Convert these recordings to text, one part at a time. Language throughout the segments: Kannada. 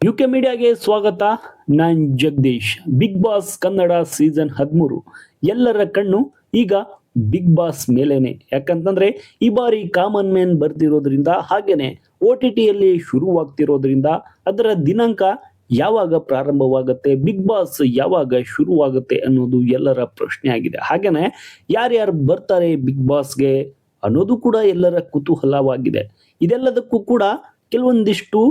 ಯುಕೆ ಮೀಡಿಯಾಗೆ ಸ್ವಾಗತ. ನಾನ್ Jagadish. Bigg Boss Kannada season 13 ಎಲ್ಲರ ಕಣ್ಣು ಈಗ ಬಿಗ್ ಬಾಸ್ ಮೇಲೇನೆ. ಯಾಕಂತಂದ್ರೆ ಈ ಬಾರಿ ಕಾಮನ್ ಮ್ಯಾನ್ ಬರ್ತಿರೋದ್ರಿಂದ ಹಾಗೇನೆ OTTಯಲ್ಲಿ ಶುರುವಾಗ್ತಿರೋದ್ರಿಂದ ಅದರ ದಿನಾಂಕ ಯಾವಾಗ ಪ್ರಾರಂಭವಾಗುತ್ತೆ, ಬಿಗ್ ಬಾಸ್ ಯಾವಾಗ ಶುರುವಾಗುತ್ತೆ ಅನ್ನೋದು ಎಲ್ಲರ ಪ್ರಶ್ನೆ ಆಗಿದೆ. ಹಾಗೇನೆ ಯಾರ್ಯಾರು ಬರ್ತಾರೆ ಬಿಗ್ ಬಾಸ್ಗೆ ಅನ್ನೋದು ಕೂಡ ಎಲ್ಲರ ಕುತೂಹಲವಾಗಿದೆ. ಇದೆಲ್ಲದಕ್ಕೂ ಕೂಡ ಕೆಲವೊಂದಿಷ್ಟು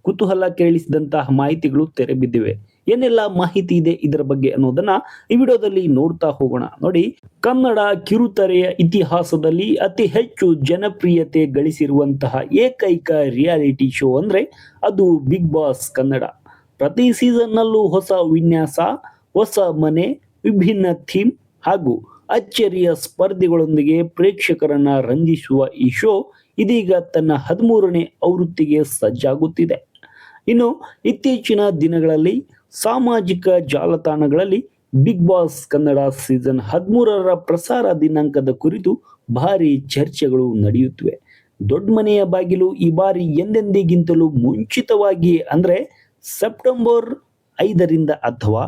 ಕುತೂಹಲ ಕೇಳಿಸಿದಂತಹ ಮಾಹಿತಿಗಳು ತೆರೆ ಬಿದ್ದಿವೆ. ಏನೆಲ್ಲ ಮಾಹಿತಿ ಇದೆ ಇದರ ಬಗ್ಗೆ ಅನ್ನೋದನ್ನ ಈ ವಿಡಿಯೋದಲ್ಲಿ ನೋಡ್ತಾ ಹೋಗೋಣ. ನೋಡಿ, ಕನ್ನಡ ಕಿರುತೆರೆಯ ಇತಿಹಾಸದಲ್ಲಿ ಅತಿ ಹೆಚ್ಚು ಜನಪ್ರಿಯತೆ ಗಳಿಸಿರುವಂತಹ ಏಕೈಕ ರಿಯಾಲಿಟಿ ಶೋ ಅಂದ್ರೆ ಅದು ಬಿಗ್ ಬಾಸ್ ಕನ್ನಡ. ಪ್ರತಿ ಸೀಸನ್ನಲ್ಲೂ ಹೊಸ ವಿನ್ಯಾಸ, ಹೊಸ ಮನೆ, ವಿಭಿನ್ನ ಥೀಮ್ ಹಾಗೂ ಅಚ್ಚರಿಯ ಸ್ಪರ್ಧಿಗಳೊಂದಿಗೆ ಪ್ರೇಕ್ಷಕರನ್ನ ರಂಜಿಸುವ ಈ ಶೋ ಇದೀಗ ತನ್ನ 13ನೇ ಆವೃತ್ತಿಗೆ ಸಜ್ಜಾಗುತ್ತಿದೆ. ಇನ್ನು ಇತ್ತೀಚಿನ ದಿನಗಳಲ್ಲಿ ಸಾಮಾಜಿಕ ಜಾಲತಾಣಗಳಲ್ಲಿ ಬಿಗ್ ಬಾಸ್ ಕನ್ನಡ ಸೀಸನ್ 13ರ ಪ್ರಸಾರ ದಿನಾಂಕದ ಕುರಿತು ಭಾರಿ ಚರ್ಚೆಗಳು ನಡೆಯುತ್ತಿವೆ. ದೊಡ್ಡ ಮನೆಯ ಬಾಗಿಲು ಈ ಬಾರಿ ಎಂದೆಂದಿಗಿಂತಲೂ ಮುಂಚಿತವಾಗಿ ಅಂದ್ರೆ ಸೆಪ್ಟೆಂಬರ್ 5ರಿಂದ ಅಥವಾ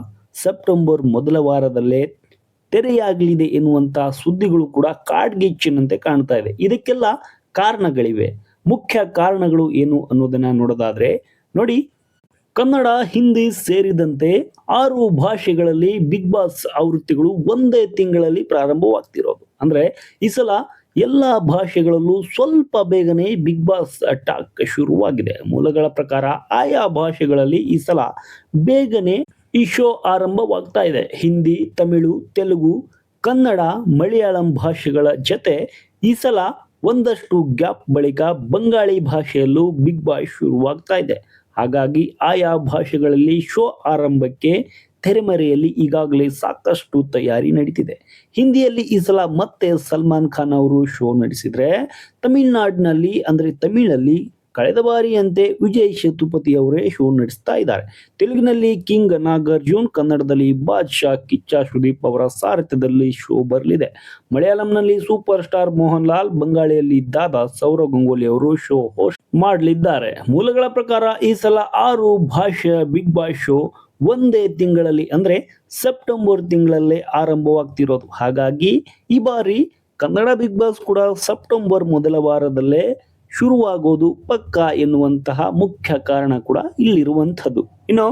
ಸೆಪ್ಟೆಂಬರ್ ಮೊದಲ ವಾರದಲ್ಲೇ ತೆರೆಯಾಗಲಿದೆ ಎನ್ನುವಂತಹ ಸುದ್ದಿಗಳು ಕೂಡ ಕಾಡ್ಗಿಚ್ಚಿನಂತೆ ಕಾಣ್ತಾ ಇದೆ. ಇದಕ್ಕೆಲ್ಲ ಕಾರಣಗಳಿವೆ. ಮುಖ್ಯ ಕಾರಣಗಳು ಏನು ಅನ್ನೋದನ್ನ ನೋಡೋದಾದ್ರೆ ನೋಡಿ, ಕನ್ನಡ, ಹಿಂದಿ ಸೇರಿದಂತೆ 6 ಭಾಷೆಗಳಲ್ಲಿ ಬಿಗ್ ಬಾಸ್ ಆವೃತ್ತಿಗಳು ಒಂದೇ ತಿಂಗಳಲ್ಲಿ ಪ್ರಾರಂಭವಾಗ್ತಿರೋದು. ಅಂದ್ರೆ ಈ ಸಲ ಎಲ್ಲಾ ಭಾಷೆಗಳಲ್ಲೂ ಸ್ವಲ್ಪ ಬೇಗನೆ ಬಿಗ್ ಬಾಸ್ ಟಾಕ್ ಶುರುವಾಗಿದೆ. ಮೂಲಗಳ ಪ್ರಕಾರ ಆಯಾ ಭಾಷೆಗಳಲ್ಲಿ ಈ ಸಲ ಬೇಗನೆ ಈ ಶೋ ಆರಂಭವಾಗ್ತಾ ಇದೆ. ಹಿಂದಿ, ತಮಿಳು, ತೆಲುಗು, ಕನ್ನಡ, ಮಲಯಾಳಂ ಭಾಷೆಗಳ ಜೊತೆ ಈ ಸಲ ಒಂದಷ್ಟು ಗ್ಯಾಪ್ ಬಳಿಕ ಬಂಗಾಳಿ ಭಾಷೆಯಲ್ಲೂ ಬಿಗ್ ಬಾಸ್ ಶುರುವಾಗ್ತಾ ಇದೆ. ಹಾಗಾಗಿ ಆಯಾ ಭಾಷೆಗಳಲ್ಲಿ ಶೋ ಆರಂಭಕ್ಕೆ ತೆರೆಮರೆಯಲ್ಲಿ ಈಗಾಗಲೇ ಸಾಕಷ್ಟು ತಯಾರಿ ನಡೀತಿದೆ. ಹಿಂದಿಯಲ್ಲಿ ಈ ಸಲ ಮತ್ತೆ ಸಲ್ಮಾನ್ ಖಾನ್ ಅವರು ಶೋ ನಡೆಸಿದ್ರೆ, ತಮಿಳಲ್ಲಿ ಕಳೆದ ಬಾರಿಯಂತೆ ವಿಜಯ್ ಸೇತುಪತಿ ಅವರೇ ಶೋ ನಡೆಸ್ತಾ ಇದ್ದಾರೆ. ತೆಲುಗಿನಲ್ಲಿ ಕಿಂಗ್ ನಾಗಾರ್ಜುನ್, ಕನ್ನಡದಲ್ಲಿ ಬಾದ್ಶಾ ಕಿಚ್ಚ ಸುದೀಪ್ ಅವರ ಸಾರಥ್ಯದಲ್ಲಿ ಶೋ ಬರಲಿದೆ. ಮಲಯಾಳಂನಲ್ಲಿ ಸೂಪರ್ ಸ್ಟಾರ್ ಮೋಹನ್ ಲಾಲ್, ಬಂಗಾಳಿಯಲ್ಲಿ ದಾದಾ ಸೌರವ್ ಗಂಗೂಲಿ ಅವರು ಶೋ ಹೋಸ್ಟ್ ಮಾಡಲಿದ್ದಾರೆ. ಮೂಲಗಳ ಪ್ರಕಾರ ಈ ಸಲ 6 ಭಾಷೆಯ ಬಿಗ್ ಬಾಸ್ ಶೋ ಒಂದೇ ತಿಂಗಳಲ್ಲಿ ಅಂದ್ರೆ ಸೆಪ್ಟೆಂಬರ್ ತಿಂಗಳಲ್ಲೇ ಆರಂಭವಾಗ್ತಿರೋದು. ಹಾಗಾಗಿ ಈ ಬಾರಿ ಕನ್ನಡ ಬಿಗ್ ಬಾಸ್ ಕೂಡ ಸೆಪ್ಟೆಂಬರ್ ಮೊದಲ ವಾರದಲ್ಲೇ ಶುರುವಾಗೋದು ಪಕ್ಕ ಎನ್ನುವಂತಹ ಮುಖ್ಯ ಕಾರಣ ಕೂಡ ಇಲ್ಲಿರುವಂಥದ್ದು. ಇನ್ನು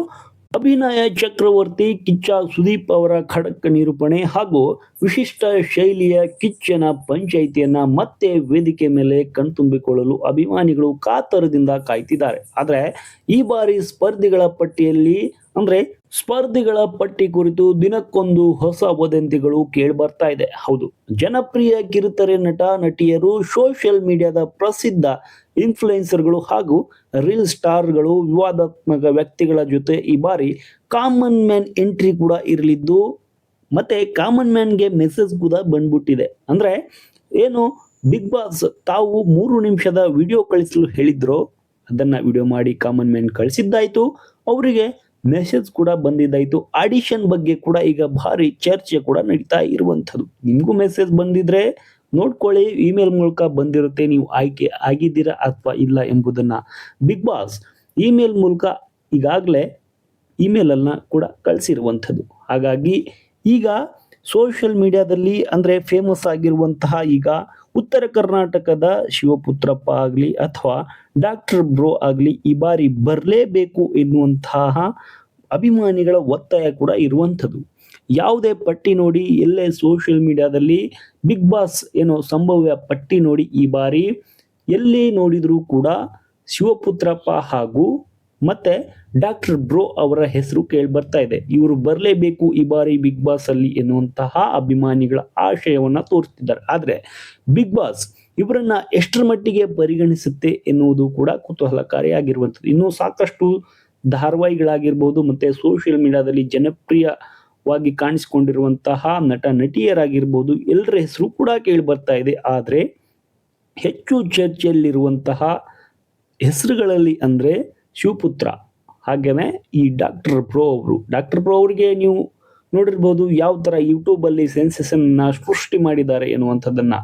ಅಭಿನಯ ಚಕ್ರವರ್ತಿ ಕಿಚ್ಚ ಸುದೀಪ್ ಅವರ ಖಡಕ್ ನಿರೂಪಣೆ ಹಾಗೂ ವಿಶಿಷ್ಟ ಶೈಲಿಯ ಕಿಚ್ಚನ ಪಂಚಾಯಿತಿಯನ್ನ ಮತ್ತೆ ವೇದಿಕೆ ಮೇಲೆ ಕಣ್ತುಂಬಿಕೊಳ್ಳಲು ಅಭಿಮಾನಿಗಳು ಕಾತರದಿಂದ ಕಾಯ್ತಿದ್ದಾರೆ. ಆದ್ರೆ ಈ ಬಾರಿ ಸ್ಪರ್ಧಿಗಳ ಪಟ್ಟಿ ಕುರಿತು ದಿನಕ್ಕೊಂದು ಹೊಸ ವದಂತಿಗಳು ಕೇಳಿ ಬರ್ತಾ ಇದೆ. ಹೌದು, ಜನಪ್ರಿಯ ಕಿರುತೆರೆ ನಟ ನಟಿಯರು, ಸೋಷಿಯಲ್ ಮೀಡಿಯಾದ ಪ್ರಸಿದ್ಧ ಇನ್ಫ್ಲುಯೆನ್ಸರ್ಗಳು ಹಾಗೂ ರೀಲ್ ಸ್ಟಾರ್ಗಳು, ವಿವಾದಾತ್ಮಕ ವ್ಯಕ್ತಿಗಳ ಜೊತೆ ಈ ಬಾರಿ ಕಾಮನ್ ಮ್ಯಾನ್ ಎಂಟ್ರಿ ಕೂಡ ಇರಲಿದ್ದು, ಮತ್ತೆ ಕಾಮನ್ ಮ್ಯಾನ್ಗೆ ಮೆಸೇಜ್ ಕೂಡ ಬಂದ್ಬಿಟ್ಟಿದೆ. ಅಂದ್ರೆ ಏನು, ಬಿಗ್ ಬಾಸ್ ತಾವು 3 ನಿಮಿಷದ ವಿಡಿಯೋ ಕಳಿಸಲು ಹೇಳಿದ್ರು, ಅದನ್ನ ವಿಡಿಯೋ ಮಾಡಿ ಕಾಮನ್ ಮ್ಯಾನ್ ಕಳಿಸಿದ್ದಾಯ್ತು, ಅವರಿಗೆ ಮೆಸೇಜ್ ಕೂಡ ಬಂದಿದ್ದಾಯ್ತು. ಆಡಿಷನ್ ಬಗ್ಗೆ ಕೂಡ ಈಗ ಭಾರಿ ಚರ್ಚೆ ಕೂಡ ನಡೀತಾ ಇರುವಂಥದ್ದು. ನಿಮಗೂ ಮೆಸೇಜ್ ಬಂದಿದ್ರೆ ನೋಡ್ಕೊಳ್ಳಿ, ಇಮೇಲ್ ಮೂಲಕ ಬಂದಿರುತ್ತೆ, ನೀವು ಆಯ್ಕೆ ಆಗಿದ್ದೀರಾ ಅಥವಾ ಇಲ್ಲ ಎಂಬುದನ್ನ ಬಿಗ್ ಬಾಸ್ ಇಮೇಲ್ ಮೂಲಕ ಈಗಾಗಲೇ ಇಮೇಲನ್ನ ಕೂಡ ಕಳಿಸಿರುವಂಥದ್ದು. ಹಾಗಾಗಿ ಈಗ ಸೋಷಿಯಲ್ ಮೀಡಿಯಾದಲ್ಲಿ ಅಂದ್ರೆ ಫೇಮಸ್ ಆಗಿರುವಂತಹ ಈಗ ಉತ್ತರ ಕರ್ನಾಟಕದ ಶಿವಪುತ್ರಪ್ಪ ಆಗಲಿ ಅಥವಾ ಡಾಕ್ಟರ್ ಬ್ರೋ ಆಗಲಿ ಈ ಬಾರಿ ಬರಲೇಬೇಕು ಎನ್ನುವಂತಹ ಅಭಿಮಾನಿಗಳ ಒತ್ತಾಯ ಕೂಡ ಇರುವಂಥದ್ದು. ಯಾವುದೇ ಪಟ್ಟಿ ನೋಡಿ, ಎಲ್ಲೇ ಸೋಷಿಯಲ್ ಮೀಡಿಯಾದಲ್ಲಿ ಬಿಗ್ ಬಾಸ್ ಏನೋ ಸಂಭವ್ಯ ಪಟ್ಟಿ ನೋಡಿ ಈ ಬಾರಿ ಎಲ್ಲಿ ನೋಡಿದರೂ ಕೂಡ ಶಿವಪುತ್ರಪ್ಪ ಹಾಗೂ ಮತ್ತೆ ಡಾಕ್ಟರ್ ಬ್ರೋ ಅವರ ಹೆಸರು ಕೇಳಿ ಬರ್ತಾ ಇದೆ. ಇವರು ಬರಲೇಬೇಕು ಈ ಬಾರಿ ಬಿಗ್ ಬಾಸ್ ಅಲ್ಲಿ ಎನ್ನುವಂತಹ ಅಭಿಮಾನಿಗಳ ಆಶಯವನ್ನ ತೋರಿಸ್ತಿದ್ದಾರೆ. ಆದ್ರೆ ಬಿಗ್ ಬಾಸ್ ಇವರನ್ನ ಎಷ್ಟರ ಮಟ್ಟಿಗೆ ಪರಿಗಣಿಸುತ್ತೆ ಎನ್ನುವುದು ಕೂಡ ಕುತೂಹಲಕಾರಿಯಾಗಿರುವಂಥದ್ದು. ಇನ್ನು ಸಾಕಷ್ಟು ಧಾರಾವಾಹಿಗಳಾಗಿರ್ಬೋದು ಮತ್ತೆ ಸೋಷಿಯಲ್ ಮೀಡಿಯಾದಲ್ಲಿ ಜನಪ್ರಿಯವಾಗಿ ಕಾಣಿಸಿಕೊಂಡಿರುವಂತಹ ನಟ ನಟಿಯರಾಗಿರ್ಬೋದು, ಎಲ್ಲರ ಹೆಸರು ಕೂಡ ಕೇಳಿ ಬರ್ತಾ ಇದೆ. ಆದ್ರೆ ಹೆಚ್ಚು ಚರ್ಚೆಯಲ್ಲಿರುವಂತಹ ಹೆಸರುಗಳಲ್ಲಿ ಅಂದ್ರೆ ಶಿವಪುತ್ರ ಹಾಗೇನೆ ಈ ಡಾಕ್ಟರ್ ಬ್ರೋ ಅವರಿಗೆ ನೀವು ನೋಡಿರ್ಬೋದು ಯಾವ ತರ ಯೂಟ್ಯೂಬ್ ಅಲ್ಲಿ ಸೆನ್ಸೇಷನ್ ಸೃಷ್ಟಿ ಮಾಡಿದ್ದಾರೆ ಎನ್ನುವಂಥದ್ದನ್ನ.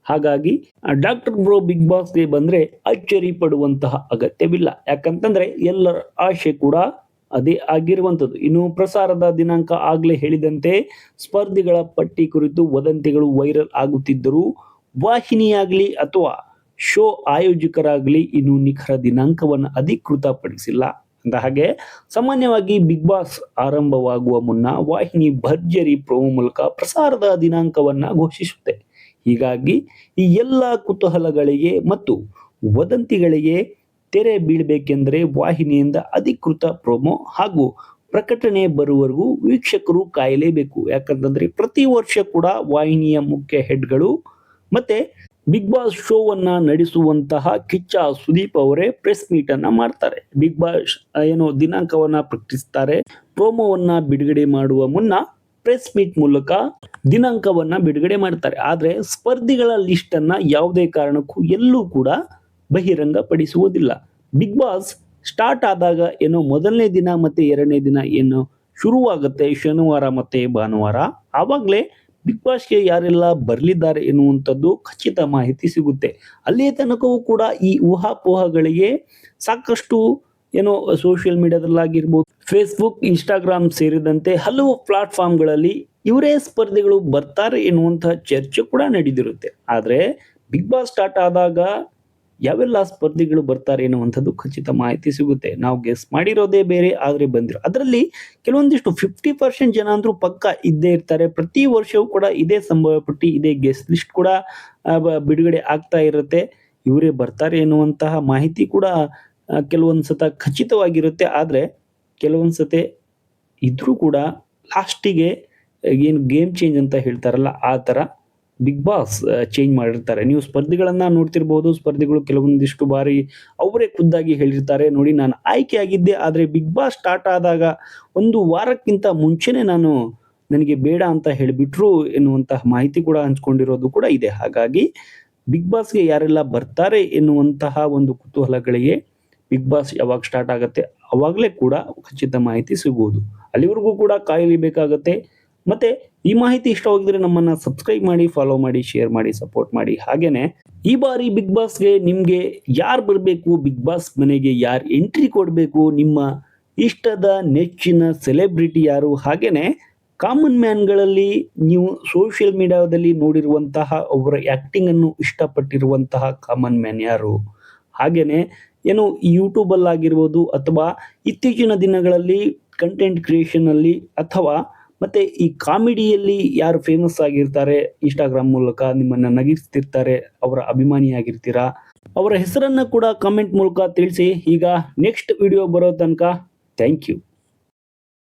ಹಾಗಾಗಿ ಡಾಕ್ಟರ್ ಬ್ರೋ ಬಿಗ್ ಬಾಸ್ಗೆ ಬಂದ್ರೆ ಅಚ್ಚರಿ ಪಡುವಂತಹ ಅಗತ್ಯವಿಲ್ಲ. ಯಾಕಂತಂದ್ರೆ ಎಲ್ಲರ ಆಶೆ ಕೂಡ ಅದೇ ಆಗಿರುವಂಥದ್ದು. ಇನ್ನು ಪ್ರಸಾರದ ದಿನಾಂಕ ಆಗ್ಲೇ ಹೇಳಿದಂತೆ ಸ್ಪರ್ಧಿಗಳ ಪಟ್ಟಿ ಕುರಿತು ವದಂತಿಗಳು ವೈರಲ್ ಆಗುತ್ತಿದ್ದರೂ ವಾಹಿನಿಯಾಗಲಿ ಅಥವಾ ಶೋ ಆಯೋಜಕರಾಗಲಿ ಇನ್ನು ನಿಖರ ದಿನಾಂಕವನ್ನು ಅಧಿಕೃತಪಡಿಸಿಲ್ಲ. ಅಂದ ಹಾಗೆ ಸಾಮಾನ್ಯವಾಗಿ ಬಿಗ್ ಬಾಸ್ ಆರಂಭವಾಗುವ ಮುನ್ನ ವಾಹಿನಿ ಭರ್ಜರಿ ಪ್ರೋಮೋ ಮೂಲಕ ಪ್ರಸಾರದ ದಿನಾಂಕವನ್ನ ಘೋಷಿಸುತ್ತೆ. ಹೀಗಾಗಿ ಈ ಎಲ್ಲ ಕುತೂಹಲಗಳಿಗೆ ಮತ್ತು ವದಂತಿಗಳಿಗೆ ತೆರೆ ಬೀಳಬೇಕೆಂದರೆ ವಾಹಿನಿಯಿಂದ ಅಧಿಕೃತ ಪ್ರೋಮೋ ಹಾಗೂ ಪ್ರಕಟಣೆ ಬರುವವರೆಗೂ ವೀಕ್ಷಕರು ಕಾಯಲೇಬೇಕು. ಯಾಕಂತಂದ್ರೆ ಪ್ರತಿ ವರ್ಷ ಕೂಡ ವಾಹಿನಿಯ ಮುಖ್ಯ ಹೆಡ್ಗಳು ಮತ್ತೆ ಬಿಗ್ ಬಾಸ್ ಶೋವನ್ನ ನಡೆಸುವಂತಹ ಕಿಚ್ಚ ಸುದೀಪ್ ಅವರೇ ಪ್ರೆಸ್ ಮೀಟ್ ಅನ್ನ ಮಾಡ್ತಾರೆ. ಬಿಗ್ ಬಾಸ್ ದಿನಾಂಕವನ್ನ ಪ್ರಕಟಿಸ್ತಾರೆ. ಪ್ರೋಮೋವನ್ನ ಬಿಡುಗಡೆ ಮಾಡುವ ಮುನ್ನ ಪ್ರೆಸ್ ಮೀಟ್ ಮೂಲಕ ದಿನಾಂಕವನ್ನ ಬಿಡುಗಡೆ ಮಾಡ್ತಾರೆ. ಆದ್ರೆ ಸ್ಪರ್ಧಿಗಳ ಲಿಸ್ಟ್ ಅನ್ನ ಯಾವುದೇ ಕಾರಣಕ್ಕೂ ಎಲ್ಲೂ ಕೂಡ ಬಹಿರಂಗ ಪಡಿಸುವುದಿಲ್ಲ. ಬಿಗ್ ಬಾಸ್ ಸ್ಟಾರ್ಟ್ ಆದಾಗ ಮೊದಲನೇ ದಿನ ಮತ್ತೆ ಎರಡನೇ ದಿನ ಶುರುವಾಗುತ್ತೆ ಶನಿವಾರ ಮತ್ತೆ ಭಾನುವಾರ, ಆವಾಗಲೇ ಬಿಗ್ ಬಾಸ್ಗೆ ಯಾರೆಲ್ಲ ಬರಲಿದ್ದಾರೆ ಎನ್ನುವಂಥದ್ದು ಖಚಿತ ಮಾಹಿತಿ ಸಿಗುತ್ತೆ. ಅಲ್ಲಿಯ ತನಕವೂ ಕೂಡ ಈ ಊಹಾಪೋಹಗಳಿಗೆ ಸಾಕಷ್ಟು ಸೋಷಿಯಲ್ ಮೀಡಿಯಾದಲ್ಲಾಗಿರ್ಬೋದು, ಫೇಸ್ಬುಕ್, ಇನ್ಸ್ಟಾಗ್ರಾಮ್ ಸೇರಿದಂತೆ ಹಲವು ಪ್ಲಾಟ್ಫಾರ್ಮ್ಗಳಲ್ಲಿ ಇವರೇ ಸ್ಪರ್ಧಿಗಳು ಬರ್ತಾರೆ ಎನ್ನುವಂತಹ ಚರ್ಚೆ ಕೂಡ ನಡೆದಿರುತ್ತೆ. ಆದರೆ ಬಿಗ್ ಬಾಸ್ ಸ್ಟಾರ್ಟ್ ಆದಾಗ ಯಾವೆಲ್ಲ ಸ್ಪರ್ಧಿಗಳು ಬರ್ತಾರೆ ಎನ್ನುವಂಥದ್ದು ಖಚಿತ ಮಾಹಿತಿ ಸಿಗುತ್ತೆ. ನಾವು ಗೆಸ್ ಮಾಡಿರೋದೇ ಬೇರೆ, ಆದರೆ ಬಂದಿರೋ ಅದರಲ್ಲಿ ಕೆಲವೊಂದಿಷ್ಟು 50% ಜನ ಅಂದ್ರೂ ಪಕ್ಕ ಇದ್ದೇ ಇರ್ತಾರೆ. ಪ್ರತಿ ವರ್ಷವೂ ಕೂಡ ಇದೇ ಸಂಭವ ಪಟ್ಟಿ, ಇದೇ ಗೆಸ್ಟ್ ಲಿಸ್ಟ್ ಕೂಡ ಬಿಡುಗಡೆ ಆಗ್ತಾ ಇರುತ್ತೆ. ಇವರೇ ಬರ್ತಾರೆ ಎನ್ನುವಂತಹ ಮಾಹಿತಿ ಕೂಡ ಕೆಲವೊಂದು ಸತ ಖಚಿತವಾಗಿರುತ್ತೆ. ಆದರೆ ಕೆಲವೊಂದು ಸತೆ ಇದ್ರೂ ಕೂಡ ಲಾಸ್ಟಿಗೆ ಏನು ಗೇಮ್ ಚೇಂಜ್ ಅಂತ ಹೇಳ್ತಾರಲ್ಲ, ಆ ಥರ ಬಿಗ್ ಬಾಸ್ ಚೇಂಜ್ ಮಾಡಿರ್ತಾರೆ. ನೀವು ಸ್ಪರ್ಧಿಗಳನ್ನ ನೋಡ್ತಿರ್ಬೋದು. ಸ್ಪರ್ಧಿಗಳು ಕೆಲವೊಂದಿಷ್ಟು ಬಾರಿ ಅವರೇ ಖುದ್ದಾಗಿ ಹೇಳಿರ್ತಾರೆ, ನೋಡಿ ನಾನು ಆಯ್ಕೆ ಆಗಿದ್ದೆ, ಆದರೆ ಬಿಗ್ ಬಾಸ್ ಸ್ಟಾರ್ಟ್ ಆದಾಗ ಒಂದು ವಾರಕ್ಕಿಂತ ಮುಂಚೆನೆ ನನಗೆ ಬೇಡ ಅಂತ ಹೇಳಿಬಿಟ್ರು ಎನ್ನುವಂತಹ ಮಾಹಿತಿ ಕೂಡ ಹಂಚ್ಕೊಂಡಿರೋದು ಕೂಡ ಇದೆ. ಹಾಗಾಗಿ ಬಿಗ್ ಬಾಸ್ಗೆ ಯಾರೆಲ್ಲ ಬರ್ತಾರೆ ಎನ್ನುವಂತಹ ಒಂದು ಕುತೂಹಲಗಳಿಗೆ ಬಿಗ್ ಬಾಸ್ ಯಾವಾಗ ಸ್ಟಾರ್ಟ್ ಆಗುತ್ತೆ ಅವಾಗಲೇ ಕೂಡ ಖಚಿತ ಮಾಹಿತಿ ಸಿಗುವುದು. ಅಲ್ಲಿವರೆಗೂ ಕೂಡ ಕಾಯಲೇಬೇಕಾಗತ್ತೆ. ಮತ್ತೆ ಈ ಮಾಹಿತಿ ಇಷ್ಟವಾಗಿದ್ರೆ ನಮ್ಮನ್ನ ಸಬ್ಸ್ಕ್ರೈಬ್ ಮಾಡಿ, ಫಾಲೋ ಮಾಡಿ, ಶೇರ್ ಮಾಡಿ, ಸಪೋರ್ಟ್ ಮಾಡಿ. ಹಾಗೇನೆ ಈ ಬಾರಿ ಬಿಗ್ ಬಾಸ್ಗೆ ನಿಮ್ಗೆ ಯಾರು ಬರಬೇಕು, ಬಿಗ್ ಬಾಸ್ ಮನೆಗೆ ಯಾರು ಎಂಟ್ರಿ ಕೊಡಬೇಕು, ನಿಮ್ಮ ಇಷ್ಟದ ನೆಚ್ಚಿನ ಸೆಲೆಬ್ರಿಟಿ ಯಾರು, ಹಾಗೇನೆ ಕಾಮನ್ ಮ್ಯಾನ್ಗಳಲ್ಲಿ ನೀವು ಸೋಷಿಯಲ್ ಮೀಡಿಯಾದಲ್ಲಿ ನೋಡಿರುವಂತಹ ಅವರ ಆಕ್ಟಿಂಗ್ ಅನ್ನು ಇಷ್ಟಪಟ್ಟಿರುವಂತಹ ಕಾಮನ್ ಮ್ಯಾನ್ ಯಾರು, ಹಾಗೇನೆ ಯೂಟ್ಯೂಬ್ ಆಗಿರ್ಬೋದು ಅಥವಾ ಇತ್ತೀಚಿನ ದಿನಗಳಲ್ಲಿ ಕಂಟೆಂಟ್ ಕ್ರಿಯೇಷನ್ ಅಲ್ಲಿ ಅಥವಾ ಮತ್ತೆ ಈ ಕಾಮಿಡಿಯಲ್ಲಿ ಯಾರು ಫೇಮಸ್ ಆಗಿರ್ತಾರೆ, ಇನ್ಸ್ಟಾಗ್ರಾಮ್ ಮೂಲಕ ನಿಮ್ಮನ್ನ ನಗಿಸ್ತಿರ್ತಾರೆ, ಅವರ ಅಭಿಮಾನಿಯಾಗಿರ್ತೀರಾ, ಅವರ ಹೆಸರನ್ನ ಕೂಡ ಕಾಮೆಂಟ್ ಮೂಲಕ ತಿಳಿಸಿ. ಈಗ ನೆಕ್ಸ್ಟ್ ವಿಡಿಯೋ ಬರೋ ತನಕ ಥ್ಯಾಂಕ್ ಯು.